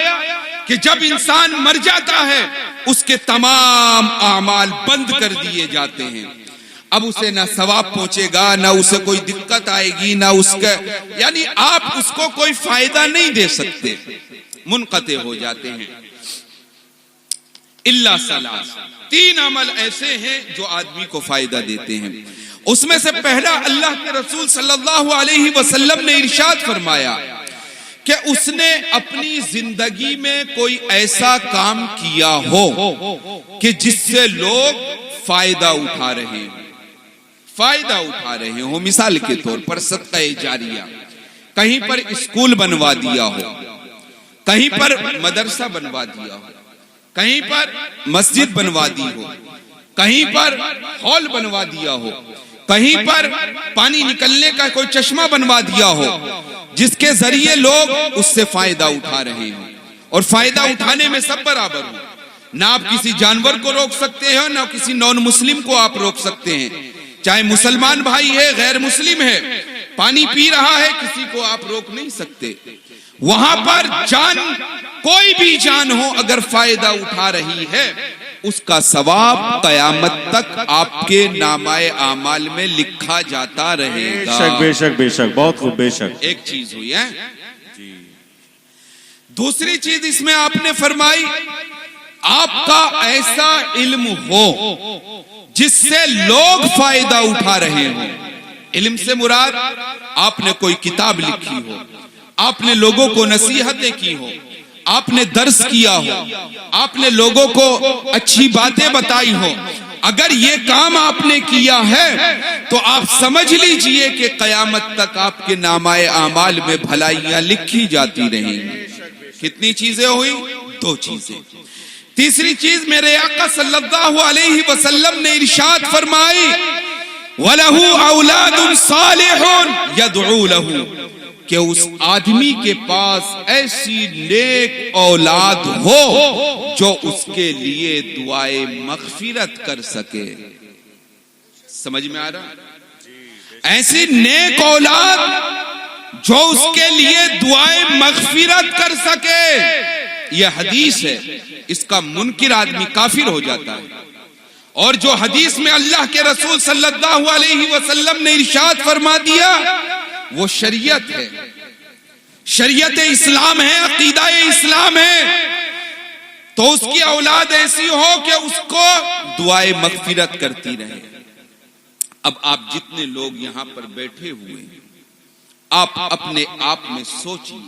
کہ جب انسان مر جاتا ہے اس کے تمام اعمال بند کر دیے جاتے ہیں. اب اسے نہ ثواب پہنچے گا، نہ اسے کوئی دقت آئے گی، نہ اس کا یعنی آپ اس کو کوئی فائدہ نہیں دے سکتے، منقطع ہو جاتے ہیں. الا ثلاث، تین عمل ایسے ہیں جو آدمی کو فائدہ دیتے ہیں. اس میں سے پہلا اللہ کے رسول صلی اللہ علیہ وسلم نے ارشاد فرمایا کہ اس نے اپنی زندگی میں کوئی ایسا کام کیا ہو کہ جس سے لوگ فائدہ اٹھا رہے ہوں، فائدہ اٹھا رہے ہوں. مثال کے طور پر صدقہ جاریہ، کہیں پر اسکول بنوا دیا ہو، کہیں پر مدرسہ بنوا دیا ہو، کہیں پر مسجد بنوا دی ہو، کہیں پر ہال بنوا دیا ہو، کہیں پر پانی نکلنے کا کوئی چشمہ بنوا دیا ہو، جس کے ذریعے لوگ اس سے فائدہ اٹھا رہے ہیں. اور فائدہ اٹھانے میں سب برابر ہو، نہ آپ کسی جانور کو روک سکتے ہیں، نہ کسی نان مسلم کو آپ روک سکتے ہیں. چاہے مسلمان بھائی ہے، غیر مسلم ہے، پانی پی رہا ہے، کسی کو آپ روک نہیں سکتے. وہاں پر جان، کوئی بھی جان ہو، اگر فائدہ اٹھا رہی ہے اس کا ثواب قیامت تک آپ کے نامہ اعمال میں لکھا جاتا رہے گا. بے شک بے شک، بہت خوب. بے شک ایک چیز ہوئی ہے. دوسری چیز اس میں آپ نے فرمائی، آپ کا ایسا علم ہو جس سے لوگ فائدہ اٹھا رہے ہوں. علم سے مراد آپ نے کوئی کتاب لکھی ہو، آپ نے لوگوں کو نصیحتیں کی ہو، آپ نے درس کیا ہو، آپ نے لوگوں کو اچھی باتیں بتائی ہو. اگر یہ کام آپ نے کیا ہے تو آپ سمجھ لیجئے کہ قیامت تک آپ کے نامہ اعمال میں بھلائیاں لکھی جاتی رہیں گی. کتنی چیزیں ہوئی؟ دو چیزیں. تیسری چیز میرے آقا صلی اللہ علیہ وسلم نے ارشاد فرمائی، وَلَهُ أَوْلَادٌ صَالِحٌ يَدْعُو لَهُ، کہ اس آدمی کے پاس ایسی نیک اولاد ہو جو اس کے لیے دعائے مغفرت کر سکے. سمجھ میں آ رہا؟ ایسی نیک اولاد جو اس کے لیے دعائیں مغفرت کر سکے. یہ حدیث ہے، اس کا منکر آدمی کافر ہو جاتا ہے. اور جو حدیث میں اللہ کے رسول صلی اللہ علیہ وسلم نے ارشاد فرما دیا وہ شریعت ہے، شریعت اسلام ہے، عقیدہ اسلام ہے. تو اس کی اولاد ایسی ہو کہ اس کو دعائیں مغفرت کرتی رہے. اب آپ جتنے لوگ یہاں پر بیٹھے ہوئے ہیں، آپ اپنے آپ میں سوچیے،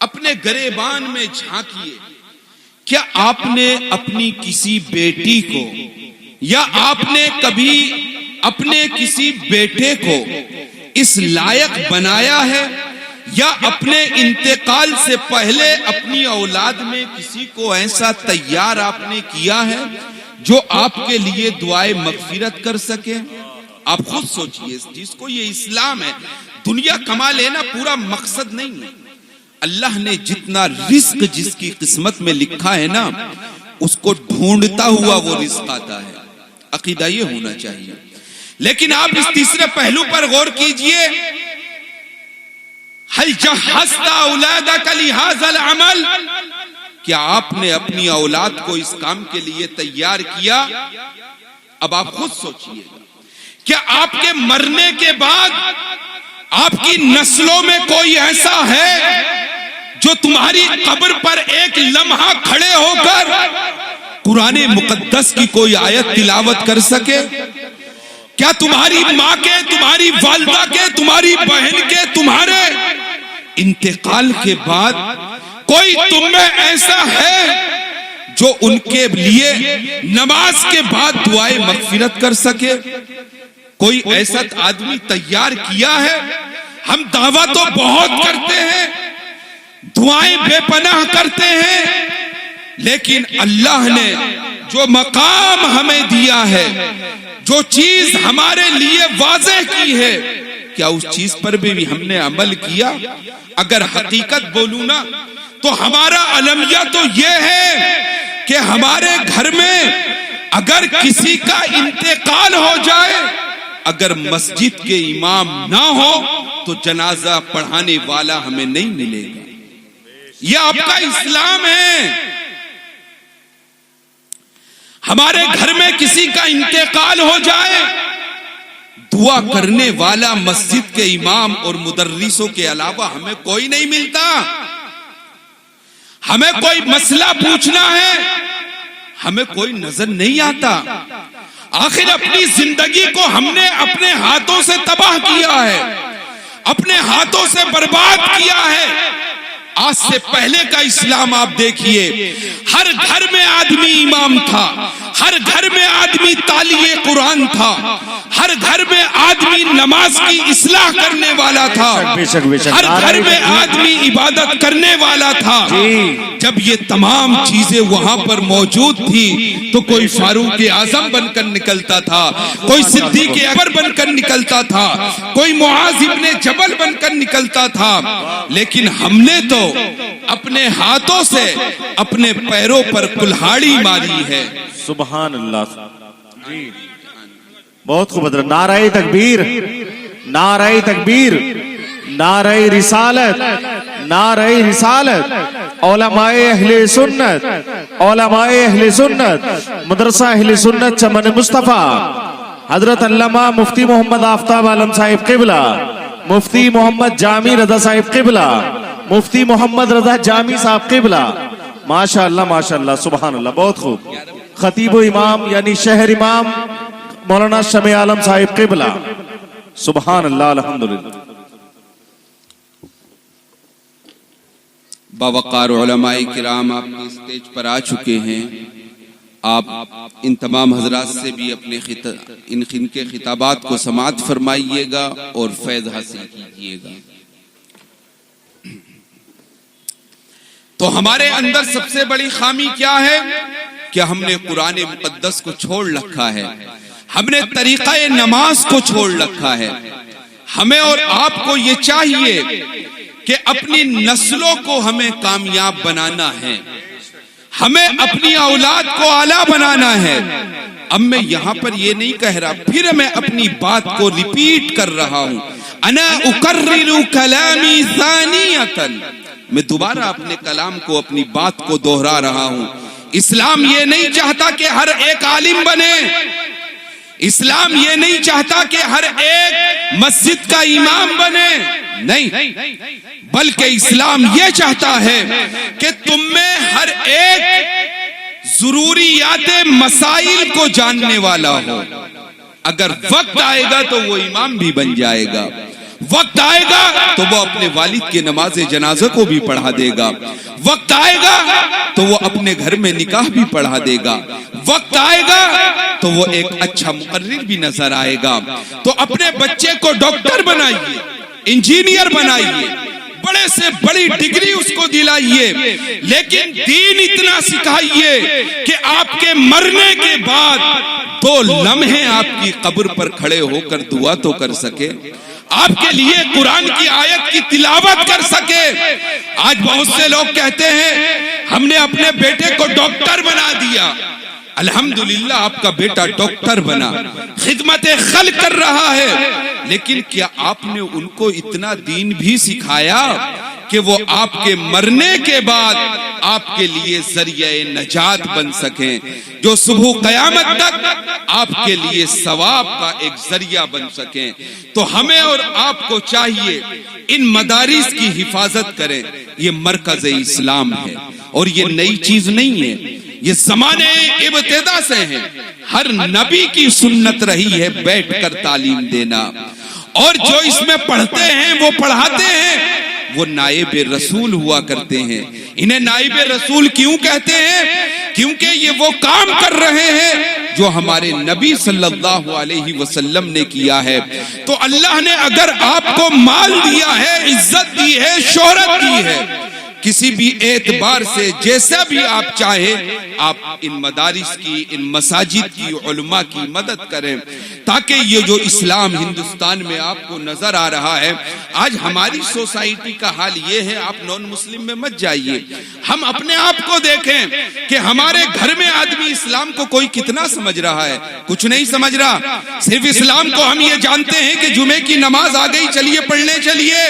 اپنے گریبان میں جھانکیے. کیا آپ نے اپنی کسی بیٹی کو یا آپ نے کبھی اپنے کسی بیٹے کو اس لائق بنایا ہے، یا اپنے انتقال سے پہلے اپنی اولاد میں کسی کو ایسا تیار آپ نے کیا ہے جو آپ کے لیے دعائیں مغفرت کر سکے؟ آپ خود سوچئے. جس کو یہ اسلام ہے، دنیا کما لینا پورا مقصد نہیں ہے. اللہ نے جتنا رزق جس کی قسمت میں لکھا ہے نا، اس کو ڈھونڈتا ہوا وہ رزق آتا ہے. عقیدہ یہ ہونا چاہیے. لیکن آپ اس تیسرے پہلو پر غور کیجئے. هل جهزت اولادك لهذا العمل؟ کیا آپ نے اپنی اولاد کو اس کام کے لیے تیار کیا؟ اب آپ خود سوچئے، کیا آپ کے مرنے کے بعد آپ کی نسلوں میں کوئی ایسا ہے جو تمہاری قبر پر ایک لمحہ کھڑے ہو کر قرآن مقدس کی کوئی آیت تلاوت کر سکے؟ کیا تمہاری ماں کے، تمہاری والدہ کے، تمہاری بہن کے، تمہارے انتقال کے بعد کوئی تم میں ایسا ہے جو ان کے لیے نماز کے بعد دعائیں مغفرت کر سکے؟ کوئی ایسا آدمی تیار کیا ہے؟ ہم دعویٰ تو بہت کرتے ہیں، دعائیں بے پناہ کرتے ہیں، لیکن اللہ نے جو مقام ہمیں دیا ہے، جو چیز ہمارے لیے واضح کی ہے، کیا اس چیز پر بھی ہم نے عمل کیا؟ اگر حقیقت بولوں نا تو ہمارا المیہ تو یہ ہے کہ ہمارے گھر میں اگر کسی کا انتقال ہو جائے، اگر مسجد کے امام نہ ہو تو جنازہ پڑھانے والا ہمیں نہیں ملے گا. یہ آپ کا اسلام ہے. ہمارے گھر میں کسی کا انتقال ہو جائے، دعا کرنے والا مسجد کے امام اور مدرسوں کے علاوہ ہمیں کوئی نہیں ملتا. ہمیں کوئی مسئلہ پوچھنا ہے، ہمیں کوئی نظر نہیں آتا. آخر اپنی زندگی کو ہم نے اپنے ہاتھوں سے تباہ کیا ہے، اپنے ہاتھوں سے برباد کیا ہے. آج سے پہلے کا اسلام آپ دیکھیے، ہر گھر میں آدمی امام تھا، ہر گھر میں آدمی تالیے قرآن تھا، ہر گھر میں آدمی نماز کی اصلاح کرنے والا تھا، ہر گھر میں آدمی عبادت کرنے والا تھا. جب یہ تمام چیزیں وہاں پر موجود تھی تو کوئی فاروق اعظم بن کر نکلتا تھا، کوئی صدیق اکبر بن کر نکلتا تھا، کوئی معاذ ابن جبل بن کر نکلتا تھا. لیکن ہم نے تو اپنے ہاتھوں سے اپنے پیروں پر کلہاڑی ماری ہے. سبحان اللہ. بہت خوب حضرت. نعرہ تکبیر، نعرہ تکبیر، نعرہ رسالت، نعرہ رسالت. علماء اہل سنت، علماء اہل سنت، مدرسہ اہل سنت چمن مصطفیٰ، حضرت علامہ مفتی محمد آفتاب عالم صاحب قبلہ، مفتی محمد جامی رضا صاحب قبلہ، مفتی محمد رضا جامی صاحب قبلہ. ماشاءاللہ ماشاءاللہ سبحان اللہ. بہت خوب. خطیب و امام یعنی شہر امام مولانا شمع عالم صاحب قبلہ. سبحان اللہ الحمدللہ. باوقار علماء کرام آپ کے اسٹیج پر آ چکے ہیں. آپ ان تمام حضرات سے بھی اپنے ان کے خطابات کو سماعت فرمائیے گا اور فیض حاصل کیجیے گا. تو ہمارے اندر سب سے بڑی خامی کیا ہے کہ ہم نے قرآن مقدس کو چھوڑ رکھا ہے، ہم نے طریقہ نماز کو چھوڑ رکھا ہے. ہمیں اور آپ کو یہ چاہیے کہ اپنی نسلوں کو ہمیں کامیاب بنانا ہے. ہمیں اپنی اولاد کو اعلیٰ بنانا ہے۔ اب میں یہاں پر یہ نہیں کہہ رہا، پھر میں اپنی بات کو ریپیٹ کر رہا ہوں، انا اکرر کلامی ثانیۃ، میں دوبارہ اپنے کلام کو، اپنی بات کو دوہرا رہا ہوں۔ اسلام یہ نہیں چاہتا کہ ہر ایک عالم بنے، اسلام یہ نہیں چاہتا کہ ہر ایک مسجد کا امام بنے، نہیں، بلکہ اسلام یہ چاہتا ہے کہ تم میں ہر ایک ضروریات مسائل کو جاننے والا ہو۔ اگر وقت آئے گا تو وہ امام بھی بن جائے گا، وقت آئے گا تو وہ اپنے والد کے نماز جنازہ کو بھی پڑھا دے گا، وقت آئے گا تو وہ اپنے گھر میں نکاح بھی پڑھا دے گا، وقت آئے گا تو وہ ایک اچھا مقرر بھی نظر آئے گا۔ تو اپنے بچے کو ڈاکٹر بنائیے، انجینئر بنائیے، بڑے سے بڑی ڈگری اس کو دلائیے، لیکن دین اتنا سکھائیے کہ آپ کے مرنے کے بعد 2 لمحے آپ کی قبر پر کھڑے ہو کر دعا تو کر سکے، آپ کے لیے قرآن کی آیت کی تلاوت کر سکے۔ آج بہت سے لوگ کہتے ہیں ہم نے اپنے بیٹے کو ڈاکٹر بنا دیا۔ الحمدللہ آپ کا بیٹا ڈاکٹر بنا، خدمت خلق کر رہا ہے، لیکن کیا آپ نے ان کو اتنا دین بھی سکھایا کہ وہ آپ کے مرنے کے بعد آپ کے لیے ذریعہ نجات بن سکیں، جو صبح قیامت تک آپ کے لیے ثواب کا ایک ذریعہ بن سکیں؟ تو ہمیں اور آپ کو چاہیے ان مدارس کی حفاظت کریں۔ یہ مرکز اسلام ہے اور یہ نئی چیز نہیں ہے، یہ زمانے ابتدا سے ہے۔ ہر نبی کی سنت رہی ہے بیٹھ کر تعلیم دینا، اور جو اس میں پڑھتے ہیں وہ پڑھاتے ہیں وہ نائب رسول ہوا کرتے ہیں۔ انہیں نائب رسول کیوں کہتے ہیں؟ کیونکہ یہ وہ کام کر رہے ہیں جو ہمارے نبی صلی اللہ علیہ وسلم نے کیا ہے۔ تو اللہ نے اگر آپ کو مال دیا ہے، عزت دی ہے، شہرت دی ہے، کسی بھی اعتبار سے جیسا بھی آپ چاہے، آپ ان مدارس کی، ان مساجد کی، علماء کی مدد کریں، تاکہ یہ جو اسلام ہندوستان میں آپ کو نظر آ رہا ہے، آج ہماری سوسائٹی کا حال یہ ہے، آپ نان مسلم میں مت جائیے، ہم اپنے آپ کو دیکھیں کہ ہمارے گھر میں آدمی اسلام کو کوئی کتنا سمجھ رہا ہے؟ کچھ نہیں سمجھ رہا۔ صرف اسلام کو ہم یہ جانتے ہیں کہ جمعے کی نماز آ گئی، چلیے پڑھنے چلیے،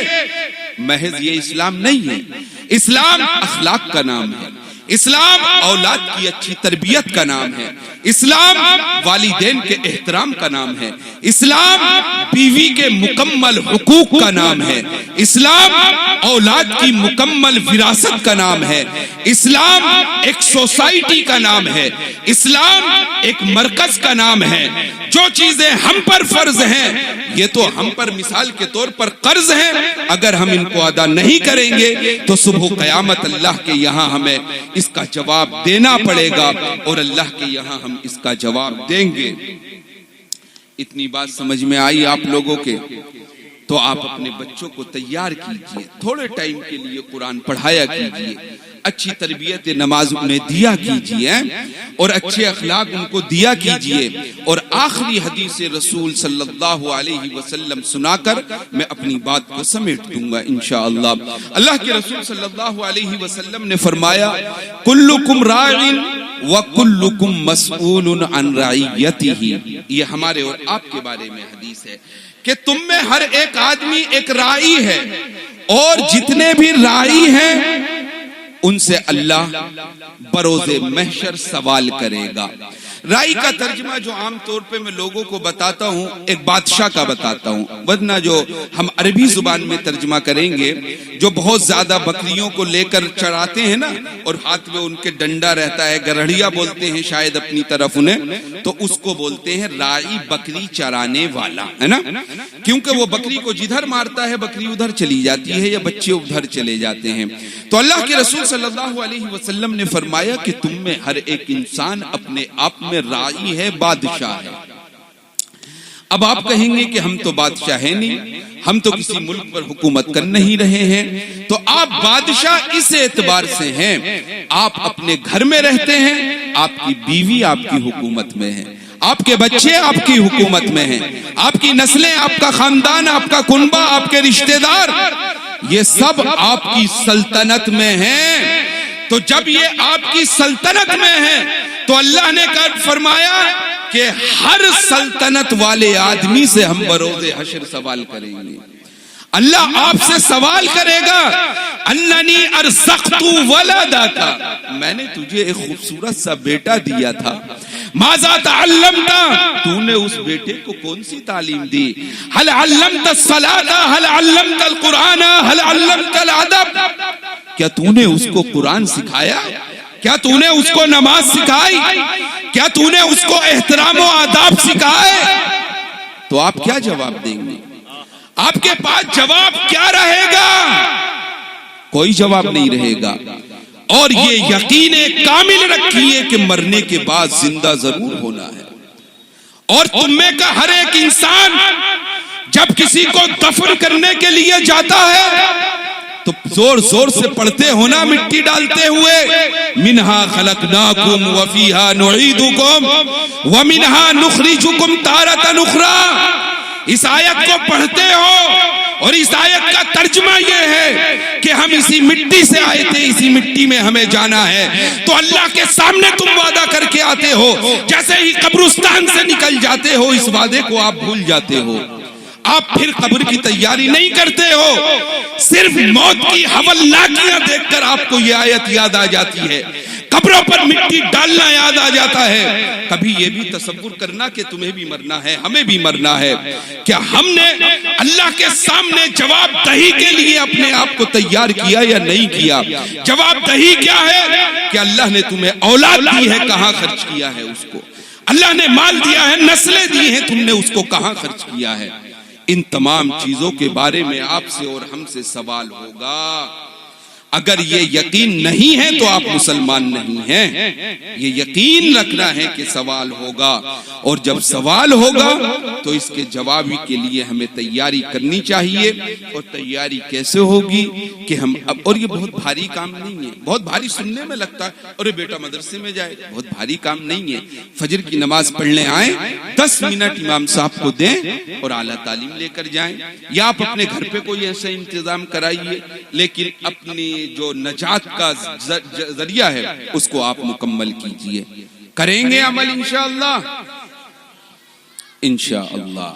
محض یہ اسلام نہیں ہے۔ اسلام اخلاق کا نام ہے، اسلام اولاد کی اچھی تربیت کا نام ہے، اسلام والدین کے احترام کا نام ہے، اسلام بیوی کے مکمل حقوق کا نام ہے، اسلام اولاد کی مکمل وراثت کا نام ہے، اسلام ایک سوسائٹی کا نام ہے، اسلام ایک مرکز کا نام ہے۔ جو چیزیں ہم پر فرض ہیں یہ تو ہم پر مثال کے طور پر قرض ہیں، اگر ہم ان کو ادا نہیں کریں گے تو صبح قیامت اللہ کے یہاں ہمیں اس کا جواب دینا پڑے گا، اور اللہ کے یہاں ہم اس کا جواب دیں گے۔ اتنی بات سمجھ میں آئی آپ لوگوں کے؟ تو آپ اپنے بچوں کو تیار کیجئے، تھوڑے ٹائم کے لیے قرآن پڑھایا کیجئے، اچھی تربیت نماز انہیں دیا کیجئے، اور اچھے اخلاق ان کو دیا کیجئے، اور آخری حدیث رسول صلی اللہ علیہ وسلم سنا کر میں اپنی بات کو سمیٹ دوں گا انشاءاللہ۔ اللہ کے رسول صلی اللہ علیہ وسلم نے فرمایا، کلکم راع وکلکم مسئول عن رعیتہ۔ یہ ہمارے اور آپ کے بارے میں حدیث ہے کہ تم میں ہر ایک آدمی ایک راعی ہے، اور جتنے بھی راعی ہیں ان سے اللہ بروز محشر سوال کرے گا۔ رائی کا ترجمہ جو عام طور پہ میں لوگوں کو بتاتا ہوں ایک بادشاہ کا بتاتا ہوں، ورنہ جو ہم عربی زبان میں ترجمہ کریں گے، جو بہت زیادہ بکریوں کو لے کر چراتے ہیں نا، اور ہاتھ میں ان کے ڈنڈا رہتا ہے، گرہڑیا بولتے ہیں شاید اپنی طرف انہیں، تو اس کو بولتے ہیں رائی، بکری چرانے والا، ہے نا؟ کیونکہ وہ بکری کو جدھر مارتا ہے بکری ادھر چلی جاتی ہے یا بچے ادھر چلے جاتے ہیں۔ تو اللہ کے رسول صلی اللہ علیہ وسلم نے فرمایا کہ تم میں ہر ایک انسان اپنے آپ میں راعی ہے، بادشاہ ہے۔ اب آپ کہیں گے کہ ہم تو بادشاہ ہیں نہیں، ہم تو کسی ملک پر حکومت کر نہیں رہے ہیں، تو آپ بادشاہ اس اعتبار سے ہیں، آپ اپنے گھر میں رہتے ہیں، آپ کی بیوی آپ کی حکومت میں ہے، آپ کے بچے آپ کی حکومت میں ہیں، آپ کی نسلیں، آپ کا خاندان، آپ کا کنبہ، آپ کے رشتہ دار، یہ سب آپ کی سلطنت میں ہیں۔ تو جب یہ آپ کی سلطنت میں ہے تو اللہ نے فرمایا کہ ہر سلطنت والے آدمی سے ہم بروز حشر سوال کریں گے. اللہ آپ سے سوال کرے گا اننی ارزقت ولدک، میں نے تجھے ایک خوبصورت سا بیٹا دیا تھا، ماذا تعلمت، تو نے اس بیٹے کو کون سی تعلیم دی، هل علمت الصلاة، هل علمت القرآن، هل علمت الادب، کیا تو نے اس کو قرآن سکھایا، کیا تو نے اس کو نماز سکھائی، کیا تو نے اس کو احترام و آداب سکھائے؟ تو آپ کیا جواب دیں گے؟ آپ کے پاس جواب کیا رہے گا؟ کوئی جواب نہیں رہے گا. اور یہ یقین کامل رکھیے کہ مرنے کے بعد زندہ ضرور ہونا ہے. اور تم میں کا ہر ایک انسان جب کسی کو دفن کرنے کے لیے جاتا ہے تو زور زور سے پڑھتے ہونا مٹی ڈالتے ہوئے منہا خلقناکم وفیہا نعیدکم ومنہا نخرجکم تارۃ اخری. اس آیت کو پڑھتے ہو اور اس آیت کا ترجمہ یہ ہے کہ ہم اسی مٹی سے آئے تھے، اسی مٹی میں ہمیں جانا ہے. تو اللہ کے سامنے تم وعدہ کر کے آتے ہو، جیسے ہی قبرستان سے نکل جاتے ہو اس وعدے کو آپ بھول جاتے ہو. آپ پھر قبر کی تیاری نہیں کرتے ہو، صرف موت کی ہولناکیاں دیکھ کر آپ کو یہ آیت یاد آ جاتی ہے، قبروں پر مٹی ڈالنا یاد آ جاتا ہے. کبھی یہ بھی تصور کرنا کہ تمہیں بھی مرنا ہے، ہمیں بھی مرنا ہے. کیا ہم نے اللہ کے سامنے جواب دہی کے لیے اپنے آپ کو تیار کیا یا نہیں کیا؟ جواب دہی کیا ہے کہ اللہ نے تمہیں اولاد دی ہے، کہاں خرچ کیا ہے اس کو؟ اللہ نے مال دیا ہے، نسلیں دی ہیں، تم نے اس کو کہاں خرچ کیا ہے؟ ان تمام چیزوں کے بارے میں آپ سے اور ہم سے سوال ہوگا. اگر یہ یقین نہیں ہے تو آپ مسلمان نہیں ہیں. یہ یقین رکھنا ہے کہ سوال ہوگا، اور جب سوال ہوگا تو اس کے جواب کے لیے ہمیں تیاری کرنی چاہیے. اور تیاری کیسے ہوگی کہ ہم اور یہ بہت بھاری کام نہیں ہے. بہت بھاری سننے میں لگتا ہے ارے بیٹا مدرسے میں جائے، بہت بھاری کام نہیں ہے. فجر کی نماز پڑھنے آئیں، 10 منٹ امام صاحب کو دیں اور اعلیٰ تعلیم لے کر جائیں، یا آپ اپنے گھر پہ کوئی ایسا انتظام کرائیے، لیکن اپنی جو نجات کا ذریعہ ہے اس کو آپ مکمل کیجئے. کریں گے عمل انشاءاللہ. انشاءاللہ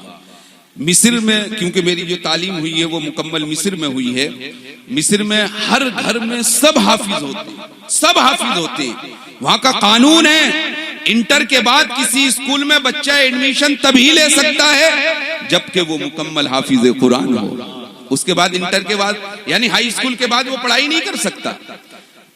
مصر میں، کیونکہ میری جو تعلیم ہوئی ہے وہ مکمل مصر میں ہوئی ہے، مصر میں ہر گھر میں سب حافظ ہوتے ہیں، سب حافظ ہوتے ہیں. وہاں کا قانون ہے انٹر کے بعد کسی اسکول میں بچہ ایڈمیشن تبھی لے سکتا ہے جبکہ وہ مکمل حافظ قرآن ہو. اس کے بعد انٹر کے بعد یعنی ہائی اسکول کے بعد وہ پڑھائی نہیں کر سکتا،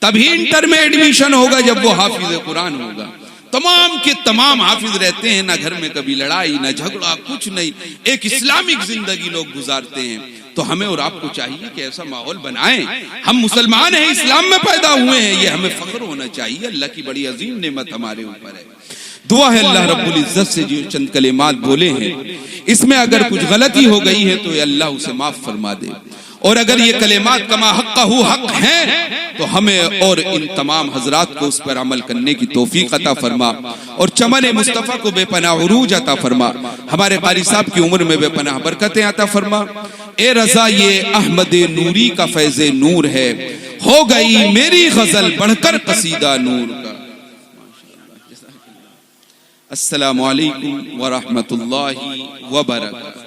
تبھی انٹر میں ایڈمیشن ہوگا جب وہ حافظ قرآن ہوگا. تمام کے تمام حافظ رہتے ہیں، نہ گھر میں کبھی لڑائی نہ جھگڑا، کچھ نہیں، ایک اسلامک زندگی لوگ گزارتے ہیں. تو ہمیں اور آپ کو چاہیے کہ ایسا ماحول بنائیں. ہم مسلمان ہیں، اسلام میں پیدا ہوئے ہیں، یہ ہمیں فخر ہونا چاہیے. اللہ کی بڑی عظیم نعمت ہمارے اوپر ہے. دعا ہے اللہ رب العزت سے جو چند کلمات بولے ہیں اس میں اگر کچھ غلطی ہو گئی ہے تو اللہ اسے معاف فرما دے، اور اگر یہ کلمات کما حقہ حق ہیں تو ہمیں اور ان تمام حضرات کو اس پر عمل کرنے کی توفیق عطا فرما، اور چمن مصطفیٰ کو بے پناہ عروج عطا فرما. ہمارے قاری صاحب کی عمر میں بے پناہ برکتیں عطا فرما. اے رضا یہ احمد نوری کا فیض نور ہے، ہو گئی میری غزل بڑھ کر قصیدہ نور کا. السلام علیکم ورحمۃ اللہ وبرکاتہ.